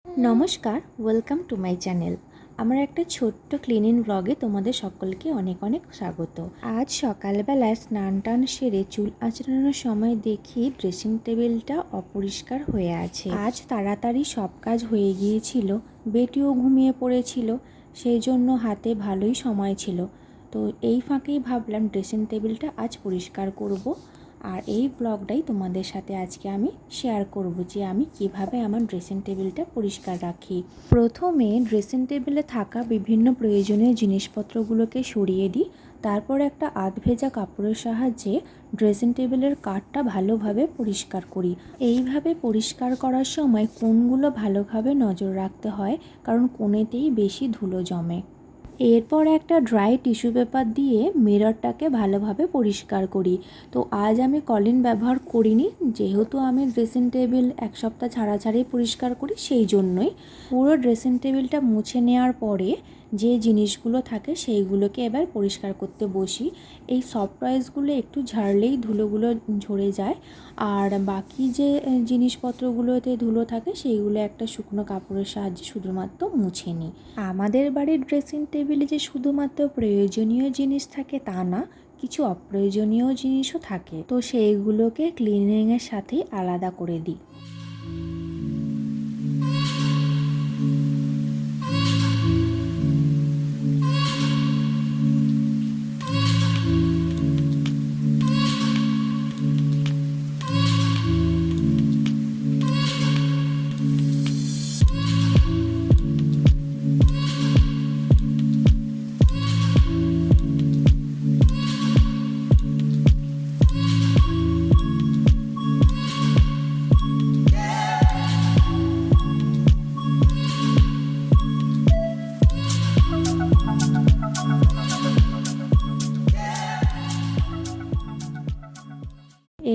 নমস্কার, welcome to my channel. আমার একটা ছোট্ট ক্লিনিং ব্লগে তোমাদের সকলকে অনেক অনেক স্বাগত। আজ সকালবেলায় স্নান টান সেরে চুল আঁচড়ানোর সময় দেখি ড্রেসিং টেবিলটা অপরিষ্কার হয়ে আছে। আজ তাড়াতাড়ি সব কাজ হয়ে গিয়েছিল, বেটিও ঘুমিয়ে পড়েছিল, সেই জন্য হাতে ভালোই সময় ছিল। তো এই ফাঁকেই ভাবলাম ড্রেসিং টেবিলটা আজ পরিষ্কার করব। আর এই ব্লগটাই তোমাদের সাথে আজকে আমি শেয়ার করব যে আমি কিভাবে আমার ড্রেসিং টেবিলটা পরিষ্কার রাখি। প্রথমে ড্রেসিং টেবিলে থাকা বিভিন্ন প্রয়োজনীয় জিনিসপত্রগুলোকে সরিয়ে দিই। তারপর একটা আধভেজা কাপড়ের সাহায্যে ড্রেসিং টেবিলের কাঠটা ভালোভাবে পরিষ্কার করি। এইভাবে পরিষ্কার করার সময় কোণগুলো ভালোভাবে নজর রাখতে হয়, কারণ কোণেতেই বেশি ধুলো জমে। এরপর একটা ড্রাই টিস্যু পেপার দিয়ে মিররটাকে ভালোভাবে পরিষ্কার করি। তো আজ আমি কলিন ব্যবহার করিনি, যেহেতু আমি ড্রেসিং টেবিল এক সপ্তাহ ছাড়া ছাড়াই পরিষ্কার করি, সেই জন্যই পুরো ড্রেসিং টেবিলটা মুছে নেওয়ার পরে যে জিনিসগুলো থাকে সেইগুলোকে এবার পরিষ্কার করতে বসি। এই সফট টয়েসগুলো একটু ঝাড়লেই ধুলোগুলো ঝরে যায়, আর বাকি যে জিনিসপত্রগুলোতে ধুলো থাকে সেইগুলো একটা শুকনো কাপড়ের সাহায্যে শুধুমাত্র মুছে নিই। আমাদের বাড়ির ড্রেসিং টেবিলে যে শুধুমাত্র প্রয়োজনীয় জিনিস থাকে তা না, কিছু অপ্রয়োজনীয় জিনিসও থাকে, তো সেইগুলোকে ক্লিনিংয়ের সাথেই আলাদা করে দিই।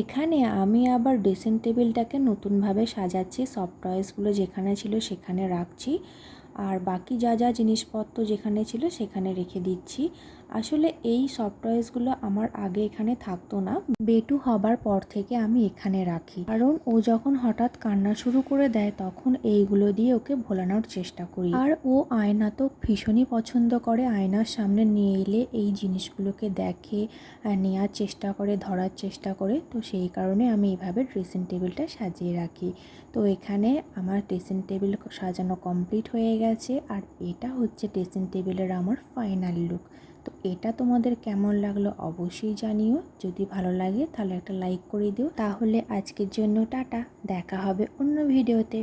এখানে আমি আবার ড্রেসিং টেবিলটাকে নতুনভাবে সাজাচ্ছি। সফট টয়েসগুলো যেখানে ছিল সেখানে রাখছি, আর বাকি যা যা জিনিসপত্র যেখানে ছিল সেখানে রেখে দিচ্ছি। আসলে এই সফট টয়েসগুলো আমার আগে এখানে থাকতো না, বেটু হবার পর থেকে আমি এখানে রাখি, কারণ ও যখন হঠাৎ কান্না শুরু করে দেয় তখন এইগুলো দিয়ে ওকে ভোলানোর চেষ্টা করি। আর ও আয়না তো ভীষণই পছন্দ করে, আয়নার সামনে নিয়ে এলে এই জিনিসগুলোকে দেখে, নেওয়ার চেষ্টা করে, ধরার চেষ্টা করে। তো সেই কারণে আমি এইভাবে ড্রেসিং টেবিলটা সাজিয়ে রাখি। তো এখানে আমার ড্রেসিং টেবিল সাজানো কমপ্লিট হয়ে গেছে, আর এটা হচ্ছে ড্রেসিং টেবিলের আমার ফাইনাল লুক। তো এটা তোমাদের কেমন লাগলো অবশ্যই জানিও। যদি ভালো লাগে তাহলে একটা লাইক করে দিও। তাহলে আজকের জন্য টাটা, দেখা হবে অন্য ভিডিওতে।